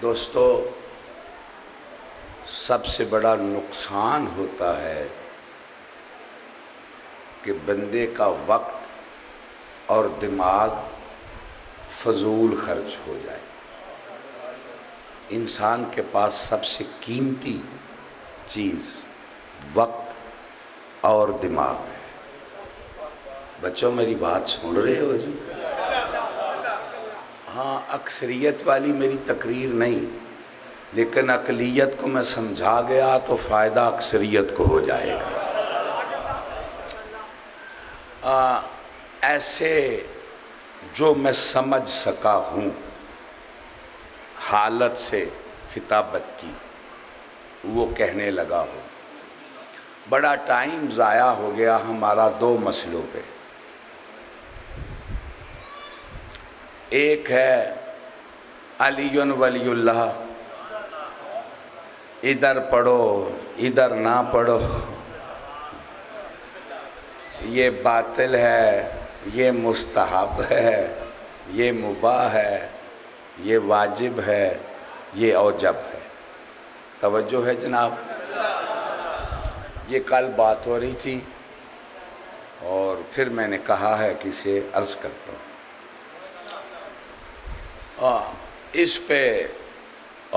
دوستو، سب سے بڑا نقصان ہوتا ہے کہ بندے کا وقت اور دماغ فضول خرچ ہو جائے۔ انسان کے پاس سب سے قیمتی چیز وقت اور دماغ ہے۔ بچوں میری بات سن رہے ہو جی؟ ہاں، اکثریت والی میری تقریر نہیں، لیکن اقلیت کو میں سمجھا گیا تو فائدہ اکثریت کو ہو جائے گا۔ ایسے جو میں سمجھ سکا ہوں حالت سے خطابت کی وہ کہنے لگا ہوں۔ بڑا ٹائم ضائع ہو گیا ہمارا دو مسئلوں پہ۔ ایک ہے علی ولی اللہ، ادھر پڑھو ادھر نہ پڑھو، یہ باطل ہے، یہ مستحب ہے، یہ مباح ہے، یہ واجب ہے، یہ اوجب ہے۔ توجہ ہے جناب؟ یہ کل بات ہو رہی تھی اور پھر میں نے کہا ہے کہ اسے عرض کرتا ہوں۔ اس پہ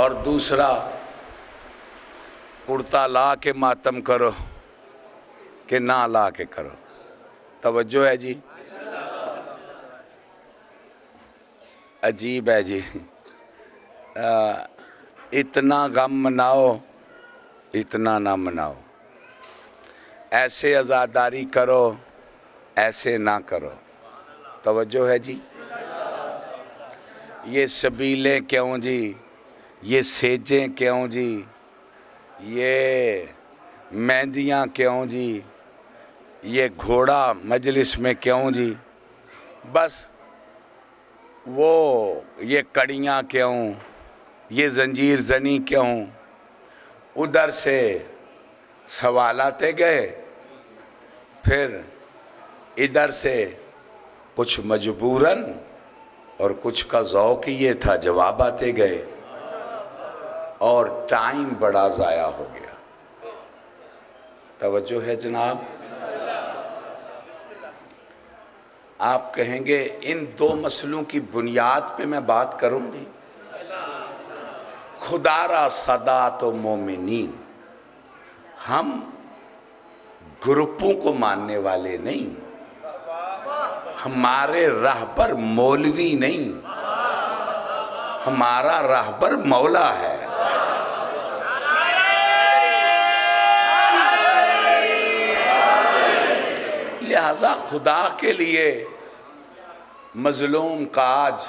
اور دوسرا، کرتا لا کے ماتم کرو کہ نہ لا کے کرو۔ توجہ ہے جی؟ عجیب ہے جی۔ اتنا غم مناؤ اتنا نہ مناؤ، ایسے عزاداری کرو ایسے نہ کرو۔ توجہ ہے جی؟ یہ سبیلیں کیوں جی، یہ سیجیں کیوں جی، یہ مہندیاں کیوں جی، یہ گھوڑا مجلس میں کیوں جی، بس وہ یہ کڑیاں کیوں، یہ زنجیر زنی کیوں، ادھر سے سوال آتے گئے، پھر ادھر سے کچھ مجبوراً اور کچھ کا ذوق یہ تھا جواب آتے گئے، اور ٹائم بڑا ضائع ہو گیا۔ توجہ ہے جناب؟ آپ کہیں گے ان دو مسئلوں کی بنیاد پہ میں بات کروں گی۔ خدا را سادات و مومنین، ہم گروپوں کو ماننے والے نہیں، ہمارے راہبر مولوی نہیں، ہمارا راہبر مولا ہے۔ لہذا خدا کے لیے مظلوم کا آج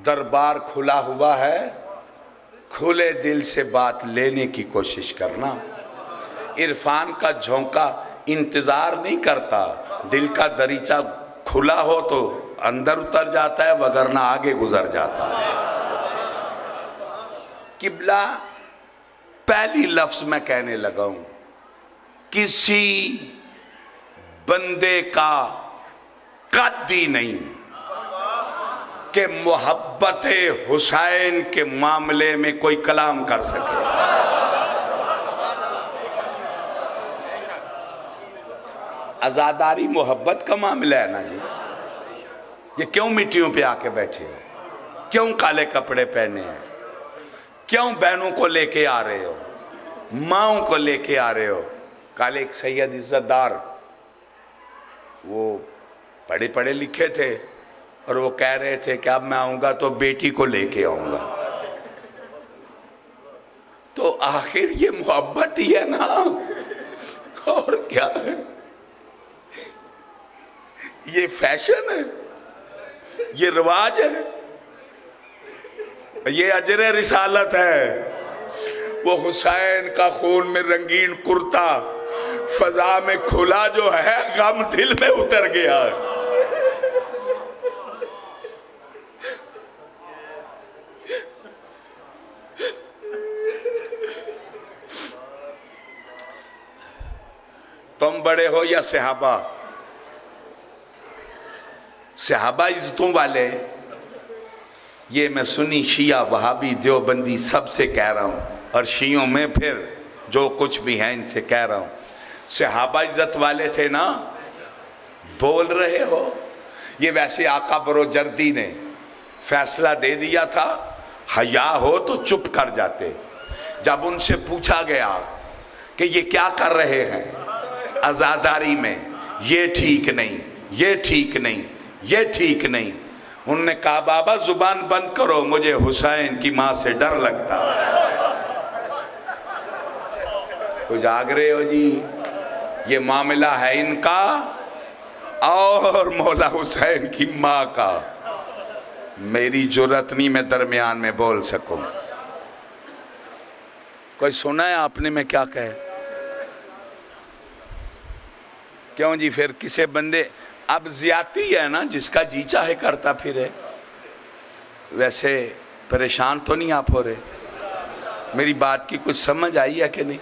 دربار کھلا ہوا ہے، کھلے دل سے بات لینے کی کوشش کرنا۔ عرفان کا جھونکا انتظار نہیں کرتا، دل کا دریچہ کھلا ہو تو اندر اتر جاتا ہے، وگرنہ آگے گزر جاتا ہے۔ قبلہ پہلی لفظ میں کہنے لگا ہوں، کسی بندے کا قد ہی نہیں کہ محبت حسین کے معاملے میں کوئی کلام کر سکے۔ عزاداری محبت کا معاملہ ہے نا جی؟ یہ کیوں مٹیوں پہ آ کے بیٹھے ہو؟ کیوں کالے کپڑے پہنے ہیں؟ کیوں بہنوں کو لے کے آ رہے ہو؟ ماؤں کو لے کے آ رہے ہو؟ کل ایک سید عزت دار، وہ پڑھے پڑھے لکھے تھے اور وہ کہہ رہے تھے کہ اب میں آؤں گا تو بیٹی کو لے کے آؤں گا۔ تو آخر یہ محبت ہی ہے نا، اور کیا ہے؟ یہ فیشن ہے، یہ رواج ہے، یہ اجر رسالت ہے۔ وہ حسین کا خون میں رنگین کرتا فضا میں کھلا جو ہے، غم دل میں اتر گیا۔ تم بڑے ہو یا صحابہ؟ صحابہ عزتوں والے، یہ میں سنی شیعہ وہابی دیوبندی سب سے کہہ رہا ہوں، اور شیعوں میں پھر جو کچھ بھی ہیں ان سے کہہ رہا ہوں، صحابہ عزت والے تھے نا، بول رہے ہو؟ یہ ویسے آقا بروجردی نے فیصلہ دے دیا تھا، حیا ہو تو چپ کر جاتے۔ جب ان سے پوچھا گیا کہ یہ کیا کر رہے ہیں عزاداری میں، یہ ٹھیک نہیں، یہ ٹھیک نہیں، یہ ٹھیک نہیں، انہوں نے کہا بابا زبان بند کرو، مجھے حسین کی ماں سے ڈر لگتا ہے۔ کچھ جاگ رہے ہو جی؟ یہ معاملہ ہے ان کا اور مولا حسین کی ماں کا۔ میری جرات نہیں میں درمیان میں بول سکوں۔ کوئی سنا ہے آپ نے میں کیا کہے؟ کیوں جی؟ پھر کسے بندے اب زیادتی ہے نا، جس کا جی چاہے کرتا پھرے۔ ویسے پریشان تو نہیں آپ ہو رہے؟ میری بات کی کچھ سمجھ آئی ہے کہ نہیں؟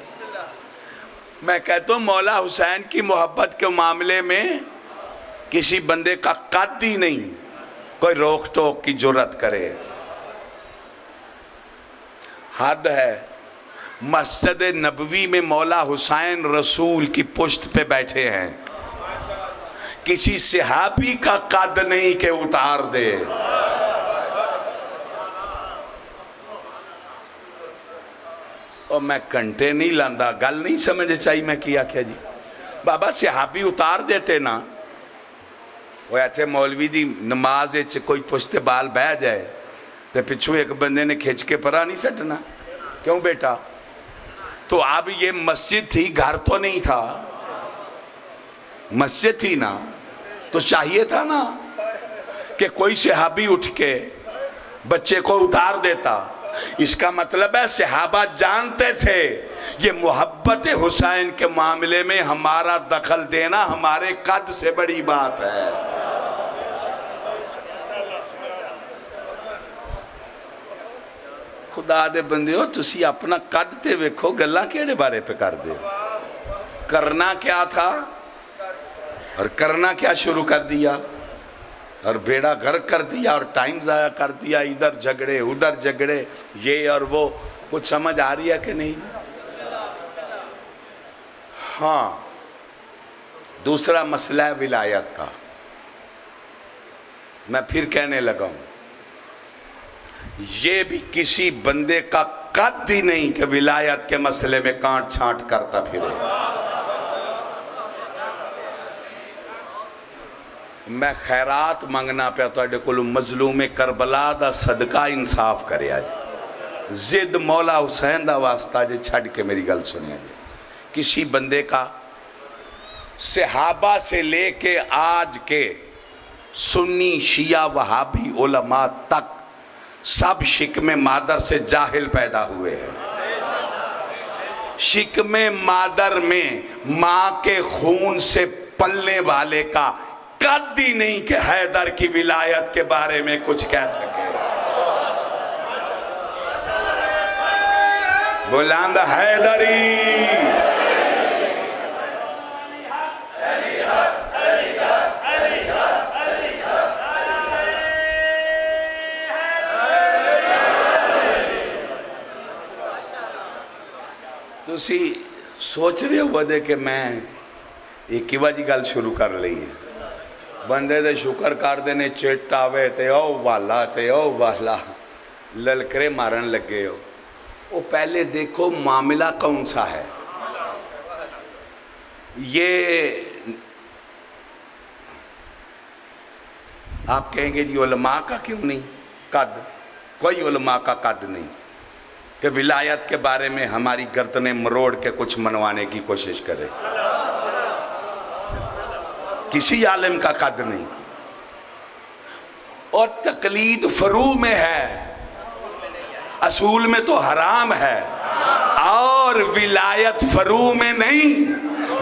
میں کہتا ہوں مولا حسین کی محبت کے معاملے میں کسی بندے کا قد ہی نہیں کوئی روک ٹوک کی جرات کرے۔ حد ہے۔ مسجد نبوی میں مولا حسین رسول کی پشت پہ بیٹھے ہیں، کسی صحابی کا قد نہیں کہ اتار دے۔ اور میں کنٹے نہیں لاندا، گل نہیں سمجھے چاہیے میں کیا کیا جی؟ بابا صحابی اتار دیتے نا، وہ ایتھے مولوی دی نماز کوئی پشت بال بہ جائے تو پچھو ایک بندے نے کھچ کے پرا نہیں سٹنا؟ کیوں بیٹا؟ تو اب یہ مسجد تھی، گھر تو نہیں تھا، مسجد تھی نا، تو چاہیے تھا نا کہ کوئی صحابی اٹھ کے بچے کو اتار دیتا۔ اس کا مطلب ہے صحابہ جانتے تھے یہ محبت حسین کے معاملے میں ہمارا دخل دینا ہمارے قد سے بڑی بات ہے۔ خدا دے بندے ہو، تسی اپنا قد تے ویکھو، گلاں کیڑے بارے پہ کر دے؟ کرنا کیا تھا اور کرنا کیا شروع کر دیا، اور بیڑا غرق کر دیا، اور ٹائم ضائع کر دیا، ادھر جھگڑے ادھر جھگڑے، یہ اور وہ۔ کچھ سمجھ آ رہی ہے کہ نہیں؟ ہاں، دوسرا مسئلہ ہے ولایت کا۔ میں پھر کہنے لگا ہوں، یہ بھی کسی بندے کا قد ہی نہیں کہ ولایت کے مسئلے میں کانٹ چھانٹ کرتا پھرے۔ میں خیرات منگنا پیا تو کلو مظلوم کربلا دا صدقہ انصاف کرے آج، زد مولا حسین دا واسطہ جے چھڑ کے میری گل سنیا جی۔ کسی بندے کا صحابہ سے لے کے آج کے سنی شیعہ وہابی علماء تک سب شکم مادر سے جاہل پیدا ہوئے ہیں۔ شکم مادر میں ماں کے خون سے پلنے والے کا قد ہی نہیں کہ حیدر کی ولایت کے بارے میں کچھ کہہ سکے۔ بلند حیدری، تسی سوچ رہے ہو بدے کہ میں ایک ہی وجہ گل شروع کر لئی ہے، بندے دے شکر کر دینے چٹ آوے تے او والا للکرے مارن لگے ہو۔ وہ پہلے دیکھو معاملہ کون سا ہے۔ یہ آپ کہیں گے جی علماء کا کیوں نہیں قد؟ کوئی علماء کا قد نہیں کہ ولایت کے بارے میں ہماری گردنیں مروڑ کے کچھ منوانے کی کوشش کرے۔ کسی عالم کا قد نہیں۔ اور تقلید فروع میں ہے، اصول میں تو حرام ہے، اور ولایت فروع میں نہیں۔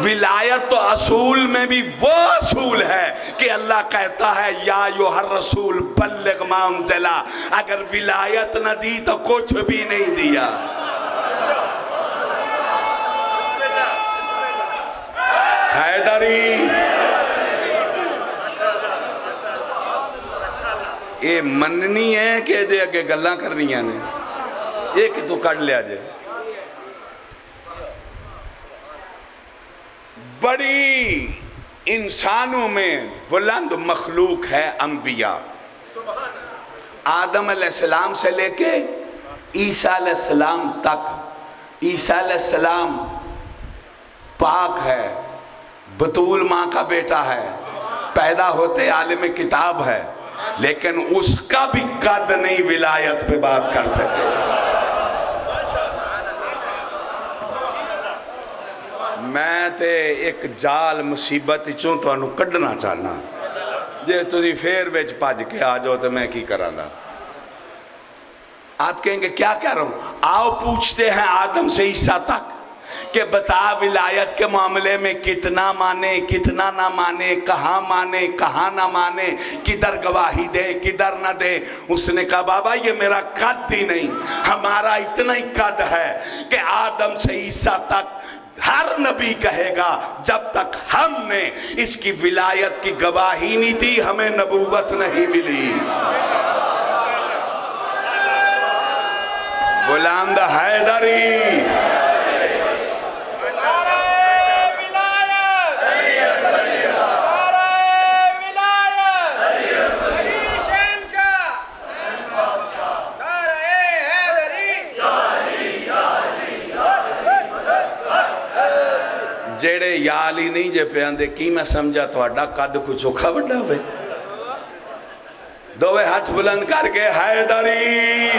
ولایت تو اصول میں بھی وہ اصول ہے کہ اللہ کہتا ہے یا ایھا الرسول بلغ ما انزل، اگر ولایت نہ دی تو کچھ بھی نہیں دیا۔ حیدری یہ مننی ہے کہ دے اگے گلاں کرنیاں نے؟ یہ کہ تو کٹ لیا جائے. بڑی انسانوں میں بلند مخلوق ہے انبیاء. آدم علیہ السلام سے لے کے عیسیٰ علیہ السلام تک. عیسیٰ علیہ السلام پاک ہے، بطول ماں کا بیٹا ہے، پیدا ہوتے عالم کتاب ہے، لیکن اس کا بھی قد نہیں ولایت پہ بات کر سکے. میں تے ایک جال مصیبت چوں تو انہوں کڈنا چاہنا، جے تُسی پھر بیچ پاج کے آ جاؤ تو میں کی کراں دا. آپ کہیں گے کیا کہہ رہا ہوں؟ آؤ پوچھتے ہیں آدم سے عیسیٰ تک کہ بتا ولایت کے معاملے میں کتنا مانے کتنا نہ مانے، کہاں مانے کہاں نہ مانے، کدھر گواہی دے کدھر نہ دے. اس نے کہا بابا یہ میرا قد ہی نہیں، ہمارا اتنا ہی قد ہے کہ آدم سے عیسیٰ تک ہر نبی کہے گا جب تک ہم نے اس کی ولایت کی گواہی نہیں دی ہمیں نبوت نہیں ملی. بلند حیدری جیڑے یالی نہیں جے پہ آندے کی میں سمجھا تو اڈا قد کچھ اوکھا بڑھا ہوئے. دوے ہاتھ بلند کر کے حیدری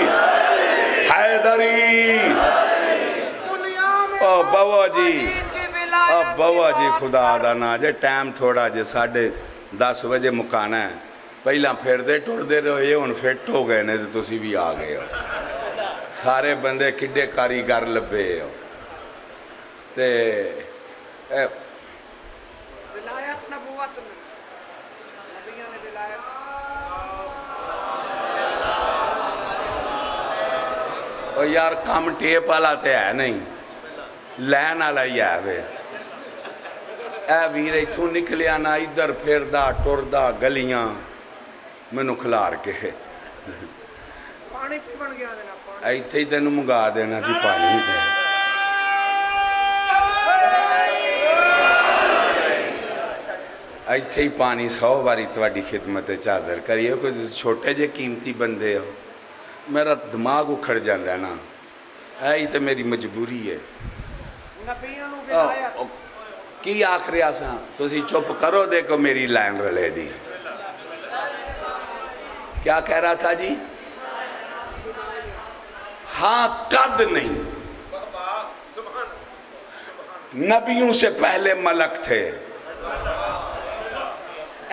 حیدری. او بوا جی، او بوا جی خدا دانا جے ٹائم تھوڑا جے 10:30 بجے مکانا ہے. پہلا پھر دے ٹوڑ دے رہے ہو ان فٹ ہو گئے نے تو تسی بھی آ گئے ہو. سارے بندے کڈے کاریگر لبے ہو تے ولایت نبوت میں نبیوں نے ولایت. اور یار کام ٹیپ والا تے ہے نہیں، لین والا ہی ہے وے. اے ویر ایتھوں نکلیا نا ادھر پھردا ٹردا گلیاں مینوں کھلار کے پانی پی بن گیا دینا. ایتھے ہی تینوں منگا دینا سی پانی تے. ایتھے ہی پانی 100 باری تواڈی خدمت حاضر کریے. کوئی چھوٹے جے قیمتی بندے ہو، میرا دماغ اکھڑ جاندا ہے نا. ایہی تے میری مجبوری ہے. نبیوں نے ولایت کی آخری آساں تسی چپ کرو دیکھو میری لائن رلے دی. کیا کہہ رہا تھا جی؟ ہاں قد نہیں. نبیوں سے پہلے ملک تھے.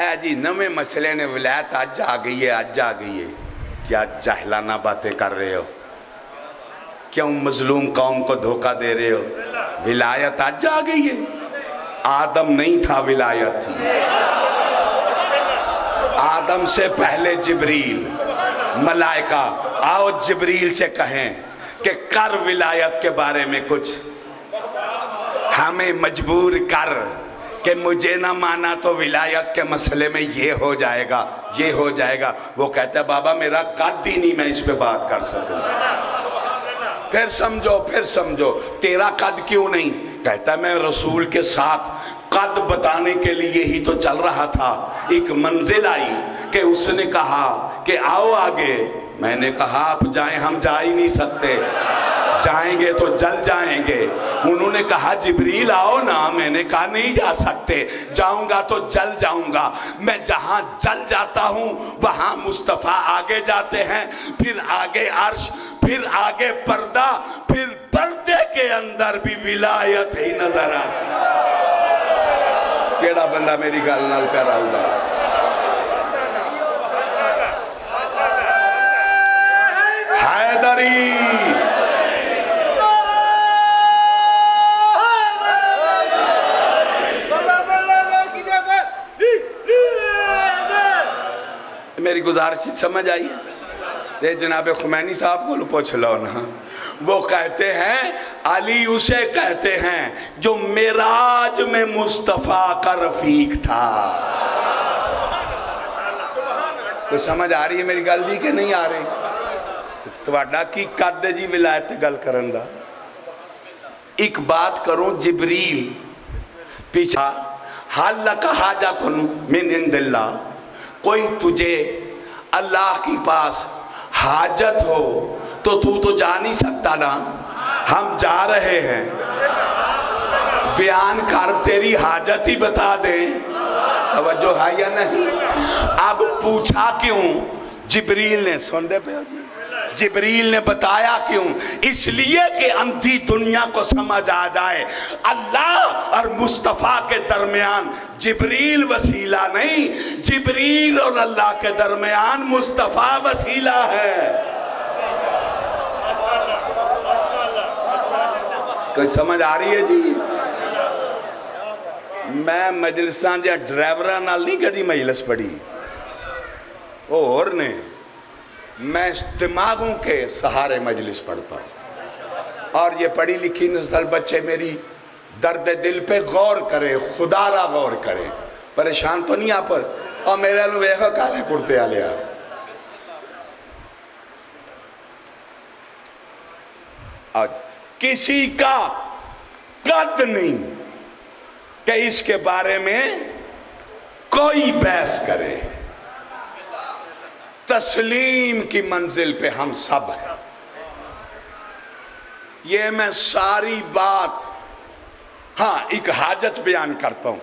اے جی نویں مسئلے نے ولایت آج آ گئی ہے آج آ گئی ہے. کیا جاہلانہ باتیں کر رہے ہو؟ کیوں مظلوم قوم کو دھوکہ دے رہے ہو؟ ولایت آج آ گئی ہے. آدم نہیں تھا ولایت تھی. آدم سے پہلے جبریل ملائکہ. آؤ جبریل سے کہیں کہ کر ولایت کے بارے میں کچھ، ہمیں مجبور کر کہ مجھے نہ مانا تو ولایت کے مسئلے میں یہ ہو جائے گا یہ ہو جائے گا. وہ کہتا ہے بابا میرا قد ہی نہیں میں اس پہ بات کر سکوں. پھر سمجھو تیرا قد کیوں نہیں؟ کہتا ہے میں رسول کے ساتھ قد بتانے کے لیے ہی تو چل رہا تھا. ایک منزل آئی کہ اس نے کہا کہ آؤ آگے. میں نے کہا آپ جائیں، ہم جا ہی نہیں سکتے، جائیں گے تو جل جائیں گے. انہوں نے کہا جبریل آؤ نا. میں نے کہا نہیں جا سکتے، جاؤں گا تو جل جاؤں گا. میں جہاں جل جاتا ہوں وہاں مصطفیٰ آگے جاتے ہیں، پھر آگے عرش، پھر آگے پردہ، پھر پردے کے اندر بھی ولایت ہی نظر آتی. کیڑا بندہ میری گل نال پیرا ہوگا؟ حیدری میری گزارش سمجھ آئی ہے؟ جناب خمینی صاحب کو پوچھ لو نا. وہ کہتے ہیں علی اسے کہتے ہیں جو معراج میں مصطفیٰ کا رفیق تھا. کوئی سمجھ آ رہی ہے میری گل دی کہ نہیں آ رہی؟ تواڈا کی قد ہے جی ولایت گل کرن دا؟ ایک بات کروں، جبریل پیچھا حال لک حاجت من عند اللہ، کوئی تجھے اللہ کے پاس حاجت ہو تو جا نہیں سکتا نا، ہم جا رہے ہیں، بیان کر، تیری حاجت ہی بتا دیں، توجہ ہے یا نہیں؟ اب پوچھا کیوں جبریل نے؟ سن دے پہ جی، جبریل نے بتایا کیوں؟ اس لیے کہ اندھی دنیا کو سمجھ آ جائے اللہ اور مصطفیٰ کے درمیان جبریل وسیلہ نہیں، جبریل اور اللہ کے درمیان مصطفیٰ وسیلہ ہے۔ کوئی سمجھ آ رہی ہے جی؟ میں مجلساں جہاں ڈرائیوراں نال نہیں کدی مجلس پڑھی، اور نے میں دماغوں کے سہارے مجلس پڑھتا ہوں، اور یہ پڑھی لکھی نسل بچے میری درد دل پہ غور کرے، خدا را غور کرے، پریشان تو نہیں آپ پر، اور میرے لوگ ویخا کالے کرتے آ لیا۔ آج کسی کا قد نہیں کہ اس کے بارے میں کوئی بحث کرے، تسلیم کی منزل پہ ہم سب ہیں۔ یہ میں ساری بات، ہاں ایک حاجت بیان کرتا ہوں،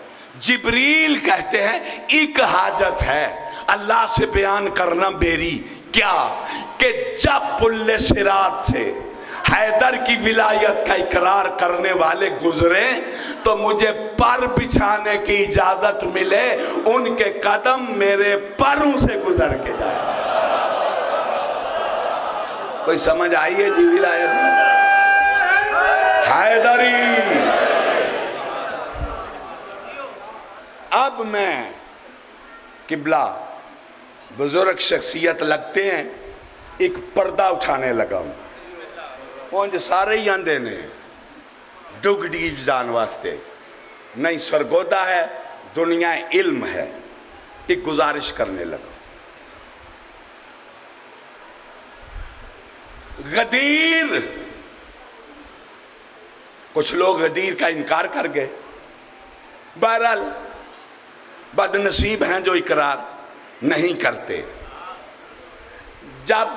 جبریل کہتے ہیں ایک حاجت ہے اللہ سے بیان کرنا میری، کیا کہ جب پل صراط سے حیدر کی ولایت کا اقرار کرنے والے گزرے تو مجھے پر بچھانے کی اجازت ملے، ان کے قدم میرے پروں سے گزر کے جائے۔ کوئی سمجھ آئی ہے جی ولایت حیدری؟ اب میں قبلہ بزرگ شخصیت لگتے ہیں، ایک پردہ اٹھانے لگا ہوں، پونج سارے ہی آندے نے ڈگ ڈیج جان واسطے، نہیں سرگودا ہے، دنیا علم ہے، ایک گزارش کرنے لگا۔ غدیر، کچھ لوگ غدیر کا انکار کر گئے، بہرحال بد نصیب ہیں جو اقرار نہیں کرتے۔ جب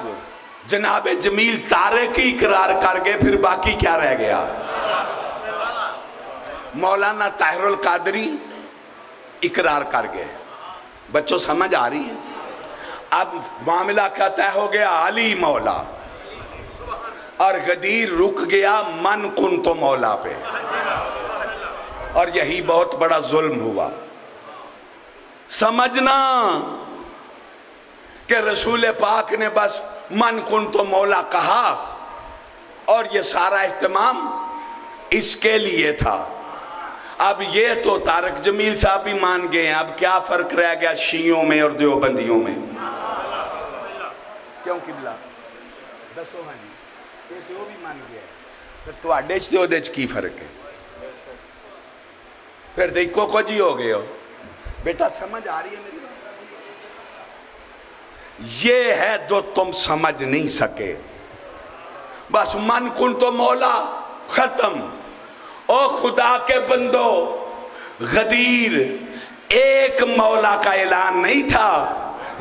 جناب جمیل تارے کی اقرار کر گئے پھر باقی کیا رہ گیا؟ مولانا طاہر القادری اقرار کر گئے، بچوں سمجھ آ رہی ہے؟ اب معاملہ کیا طے ہو گیا؟ علی مولا، اور غدیر رک گیا من کن تو مولا پہ، اور یہی بہت بڑا ظلم ہوا۔ سمجھنا کہ رسول پاک نے بس من کن تو مولا کہا اور یہ سارا اہتمام اس کے لیے تھا۔ اب یہ تو طارق جمیل صاحب بھی مان گئے ہیں، اب کیا فرق رہ گیا شیعوں میں اور دیوبندیوں میں؟ کیوں قبلہ دسو ہاں جی، یہ وہ بھی مان گیا ہے، پھر تو آڈے چ دیو دیچ کی فرق ہے؟ پھر دیکھو کو جی ہو گئے ہو۔ بیٹا سمجھ آ رہی ہے میری؟ یہ ہے جو تم سمجھ نہیں سکے، بس من کن تو مولا، ختم۔ او خدا کے بندو، غدیر ایک مولا کا اعلان نہیں تھا،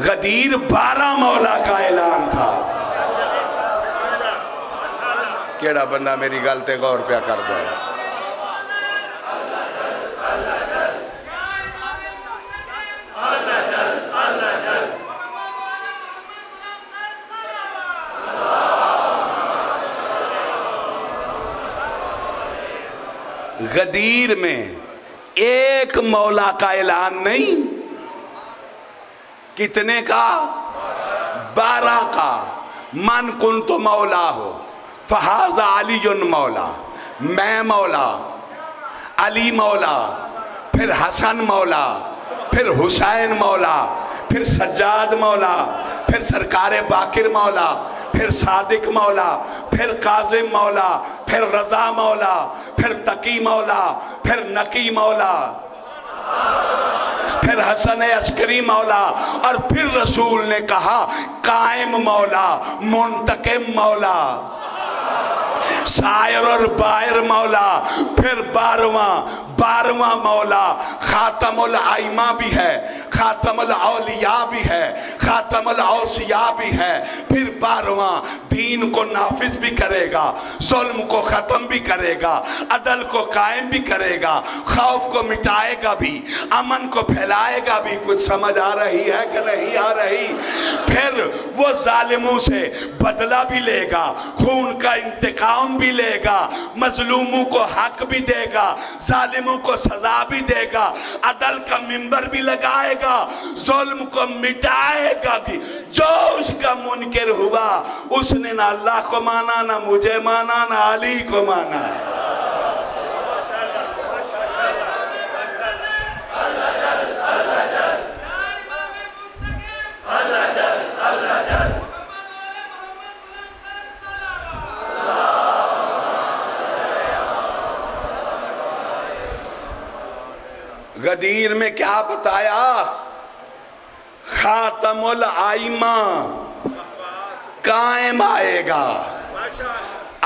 غدیر 12 مولا کا اعلان تھا۔ کیڑا بندہ میری گل تے غور پیا کر دے؟ غدیر میں ایک مولا کا اعلان نہیں، کتنے کا؟ 12 کا۔ من کن تو مولا ہو، فہذا علی مولا، میں مولا، علی مولا، پھر حسن مولا، پھر حسین مولا، پھر سجاد مولا، پھر سرکار باقر مولا، پھر صادق مولا، پھر قاظم مولا، پھر رضا مولا، پھر تقی مولا، پھر نقی مولا۔ پھر حسن عسکری مولا، اور پھر رسول نے کہا قائم مولا، منتقم مولا، سائر اور بائر مولا، پھر بارواں مولا، خاتم الائمہ بھی ہے، خاتم الاولیاء بھی ہے، خاتم الاوصیاء بھی ہے، پھر بارواں دین کو نافذ بھی کرے گا، ظلم کو ختم بھی کرے گا، عدل کو قائم بھی کرے گا، خوف کو مٹائے گا بھی، امن کو پھیلائے گا بھی۔ کچھ سمجھ آ رہی ہے کہ نہیں آ رہی؟ پھر وہ ظالموں سے بدلہ بھی لے گا، خون کا انتقام بھی لے گا، مظلوموں کو حق بھی دے گا، ظالموں کو سزا بھی دے گا، عدل کا منبر بھی لگائے گا، ظلم کو مٹائے گا بھی۔ جو اس کا منکر ہوا اس نے نہ اللہ کو مانا، نہ مجھے مانا، نہ علی کو مانا۔ غدیر میں کیا بتایا؟ خاتم الائمہ قائم آئے گا۔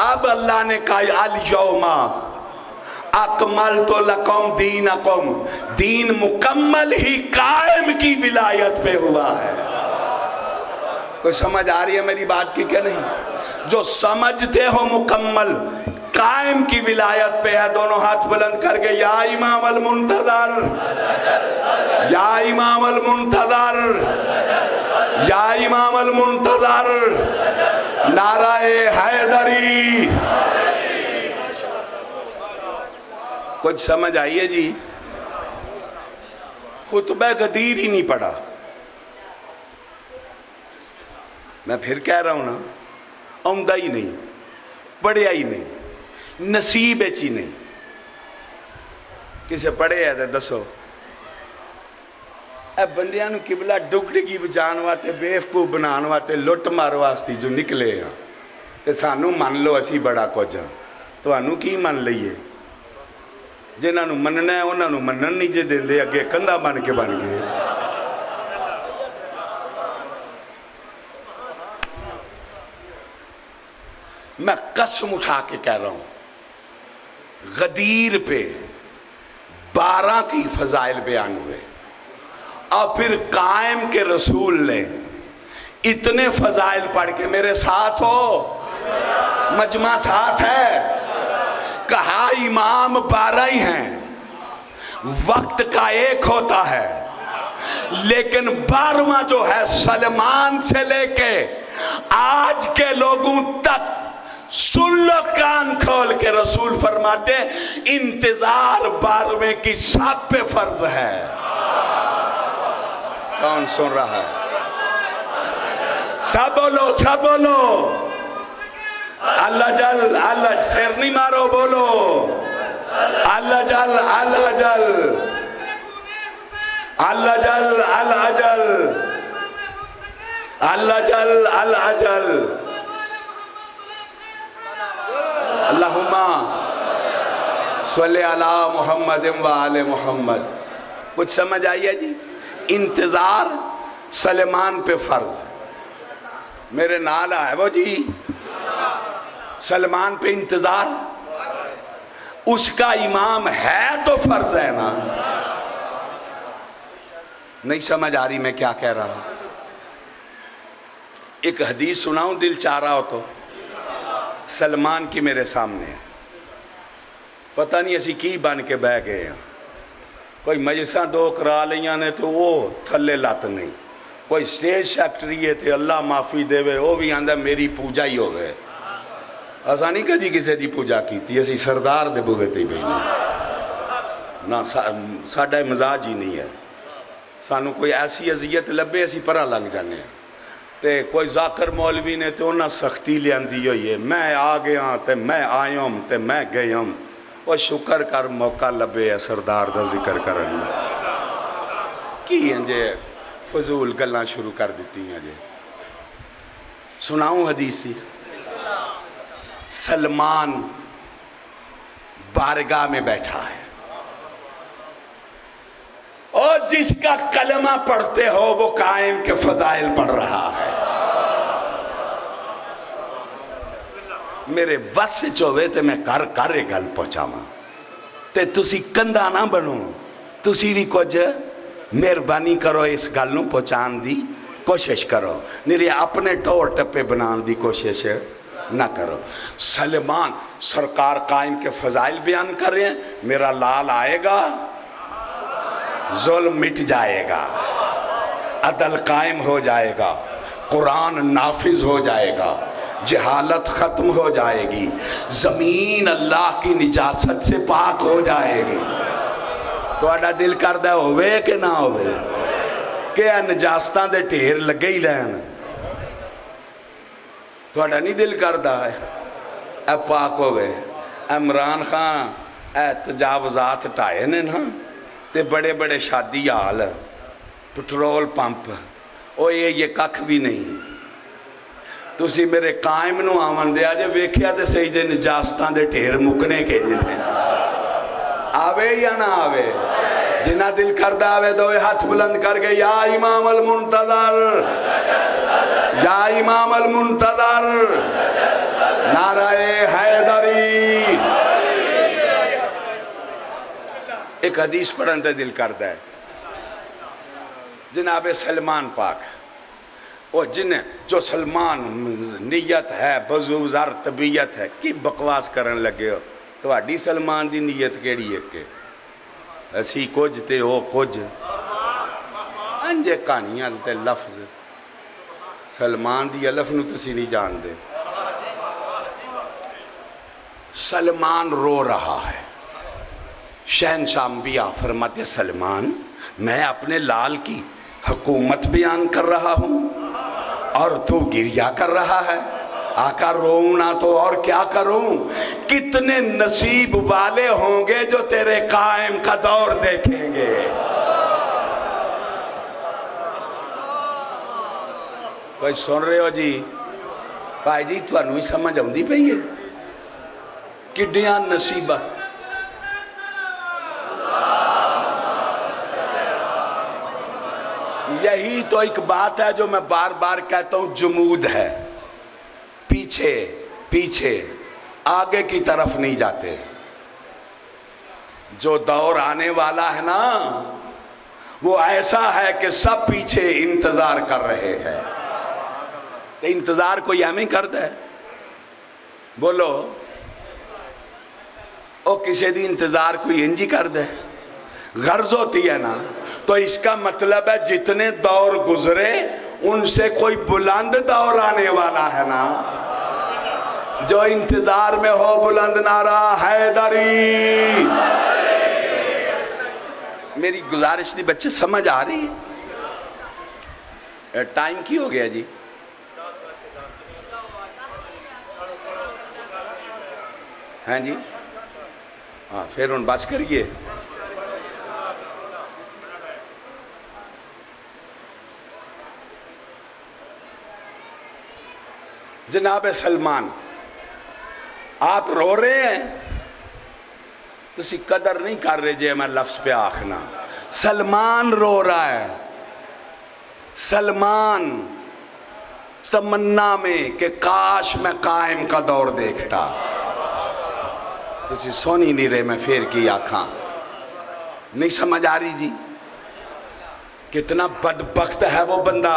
اب اللہ نے کہا الیوم اکملت لکم دینکم، دین مکمل ہی قائم کی ولایت پہ ہوا ہے۔ کوئی سمجھ آ رہی ہے میری بات کی کہ نہیں؟ جو سمجھتے ہو مکمل قائم کی ولایت پہ ہے، دونوں ہاتھ بلند کر کے یا امام المنتظر، یا امام المنتظر، یا امام المنتظر، نعرہ حیدری۔ کچھ سمجھ آئیے جی؟ خطبہ غدیر ہی نہیں پڑھا۔ میں پھر کہہ رہا ہوں نا، عمدہ ہی نہیں، پڑھیا ہی نہیں، نصیب چی نہیں۔ کسے پڑھے ہے تو دسو؟ اے بندیاں نو قبلہ ڈگڈگی بجان واتے، بیوقوف بنان واتے، لٹ مار واسطے جو نکلے ہیں کہ سانو من لو اسی بڑا کچھ ہاں، تو انو کی من لئیے؟ جنہاں نو مننا ہے انہاں نو منن نہیں جے دیں دے، اگے کندہ بن کے بن گئے۔ میں قسم اٹھا کے کہہ رہا ہوں، غدیر پہ 12 کی فضائل بیان ہوئے، اور پھر قائم کے رسول نے اتنے فضائل پڑھ کے، میرے ساتھ ہو، مجمع ساتھ ہے، کہا امام 12 ہی ہیں، وقت کا ایک ہوتا ہے، لیکن 12واں جو ہے سلمان سے لے کے آج کے لوگوں تک، سن لو کان کھول کے، رسول فرماتے انتظار 12ویں کی سب پہ فرض ہے۔ کون سن رہا ہے؟ سب بولو، سب بولو، اللہ جل، اللہ سر نہیں مارو، بولو اللہ جل، اللہ جل، اللہ جل، اللہ جل، اللہ جل، اللہ جل، اللہم صلی علی محمد و آل محمد۔ کچھ سمجھ آئیے جی؟ انتظار سلمان پہ فرض، میرے نالا ہے وہ جی، سلمان پہ انتظار، اس کا امام ہے تو فرض ہے نا۔ نہیں سمجھ آ رہی میں کیا کہہ رہا ہوں؟ ایک حدیث سناؤں دل چاہ رہا ہو تو؟ سلمان کی میرے سامنے، پتہ نہیں اسی کی بن کے بہ گئے ہیں، کوئی مجلساں دو کرا لیاں نے تو وہ تھلے لات نہیں، کوئی سٹیج سیکٹری تھے اللہ معافی دے وے، وہ بھی آندہ میری پوجا ہی ہو گئے۔ ایسا نہیں کدی کسی دی پوجا کی تھی، اسی سردار دے بوے تے بھئی نہ ساڑھا مزاج ہی نہیں ہے، سانو کوئی ایسی عذیت لبے اسی پرہ لنگ جانے ہیں، تے کوئی ذاکر مولوی نے تے انہاں سختی لیان دی ہوئی ہے، میں آ گیا تے میں آئیم تے میں گئیم، وہ شکر کر موقع لبے ہے سردار دا ذکر کرن کی ہیں جے فضول گلاں شروع کر دیتی ہیں جے۔ سناؤں حدیثی؟ سلمان بارگاہ میں بیٹھا ہے، اور جس کا کلمہ پڑھتے ہو وہ قائم کے فضائل پڑھ رہا ہے. میرے وس چوے تے میں کر کر گل پہنچاواں تے تسی کندھا نہ بنو. تسی بھی کچھ مہربانی کرو اس گل نو پہنچان دی کوشش کرو. میرے اپنے ٹور ٹپے بنان دی کوشش نہ کرو. سلمان سرکار قائم کے فضائل بیان کر رہے ہیں. میرا لال آئے گا، ظلم مٹ جائے گا، عدل قائم ہو جائے گا، قرآن نافذ ہو جائے گا، جہالت ختم ہو جائے گی، زمین اللہ کی نجاست سے پاک ہو جائے گی. تو اڈا دل کردہ ہوئے کہ نہ ہوئے کہ نجاستان دے ٹھیر لگے ہی لین. تو اڈا نہیں دل کردہ ہے اے پاک ہوئے. عمران خان اے تجاوزات ٹائے نے نا تے بڑے بڑے شادی حال پٹرول پمپ او یہ ککھ بھی نہیں. تسی میرے قائم نو آمن دیا جے ویکھیا تے صحیح دے نجاستان دے ٹھیر مکنے کے جتے آوے یا نہ آوے. جنہ دل کردہ آوے دوئے ہاتھ بلند کر گئے یا امام المنتظر، یا امام المنتظر، نعرہ حیدری. ایک حدیث پڑھن تے دل کردہ ہے. جناب سلمان پاک وہ جنہیں جو سلمان نیت ہے بزوزار طبیعت ہے کی بکواس کرن لگے ہو. تو اڈی سلمان دی نیت کیڑی ہے کہ اسی کچھ تے ہو کچھ انجے کہانیاں تے لفظ. سلمان دی الف نو تسی نہیں جان دے. سلمان رو رہا ہے. شہنشاہ انبیاء فرماتے سلمان میں اپنے لال کی حکومت بیان کر رہا ہوں اور تو گریہ کر رہا ہے. آقا روؤں نہ تو اور کیا کروں. کتنے نصیب والے ہوں گے جو تیرے قائم کا دور دیکھیں گے. کوئی سن رہے ہو جی؟ بھائی جی تو انہوں ہی سمجھ آؤں دی پہی ہے کڈیاں نصیبہ. یہی تو ایک بات ہے جو میں بار بار کہتا ہوں جمود ہے. پیچھے پیچھے آگے کی طرف نہیں جاتے. جو دور آنے والا ہے نا وہ ایسا ہے کہ سب پیچھے انتظار کر رہے ہیں. انتظار کوئی ہمیں کرتا ہے بولو او کسی دی انتظار کوئی انجی کر دے غرض ہوتی ہے نا. تو اس کا مطلب ہے جتنے دور گزرے ان سے کوئی بلند دور آنے والا ہے نا. جو انتظار میں ہو بلند نعرہ حیدری. میری گزارش دی بچے سمجھ آ رہی ہے؟ ٹائم کی ہو گیا جی؟ ہیں جی؟ ہاں پھر ان بس کریے. جناب سلمان آپ رو رہے ہیں تو اسی قدر نہیں کر رہے جے میں لفظ پہ آخنا. سلمان رو رہا ہے. سلمان تمنا میں کہ کاش میں قائم کا دور دیکھتا. تسی سونی نہیں رہے میں پھر کی آنکھاں نہیں سمجھ آ رہی جی. کتنا بدبخت ہے وہ بندہ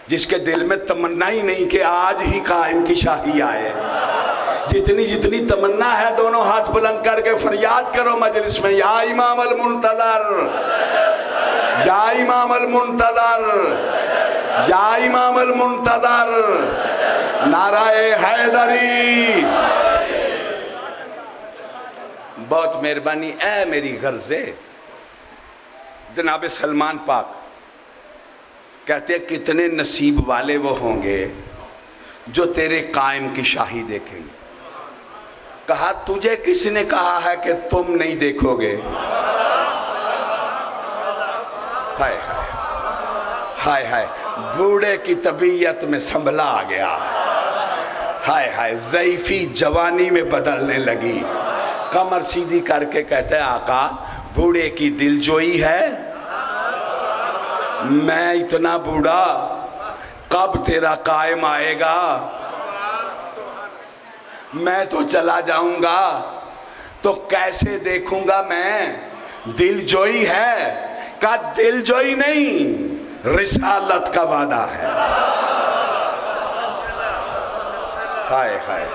جس کے دل میں تمنا ہی نہیں کہ آج ہی قائم کی شاہی آئے. جتنی جتنی تمنا ہے دونوں ہاتھ بلند کر کے فریاد کرو مجلس میں یا امام المنتظر، یا امام المنتظر، یا امام المنتظر، نعرہ حیدری. بہت مہربانی اے میری غرضے. جناب سلمان پاک کہتے ہیں کتنے نصیب والے وہ ہوں گے جو تیرے قائم کی شاہی دیکھیں گے. کہا تجھے کس نے کہا ہے کہ تم نہیں دیکھو گے؟ ہائے ہائے ہائے ہائے بوڑھے کی طبیعت میں سنبھلا آ گیا. ہائے ہائے ضعیفی جوانی میں بدلنے لگی. کمر سیدھی کر کے کہتے ہیں آقا بوڑھے کی دل جوئی ہے میں اتنا بوڑھا کب تیرا قائم آئے گا؟ میں تو چلا جاؤں گا تو کیسے دیکھوں گا میں؟ دل جوئی ہے کا دل جوئی نہیں، رسالت کا وعدہ ہے۔ ہائے ہائے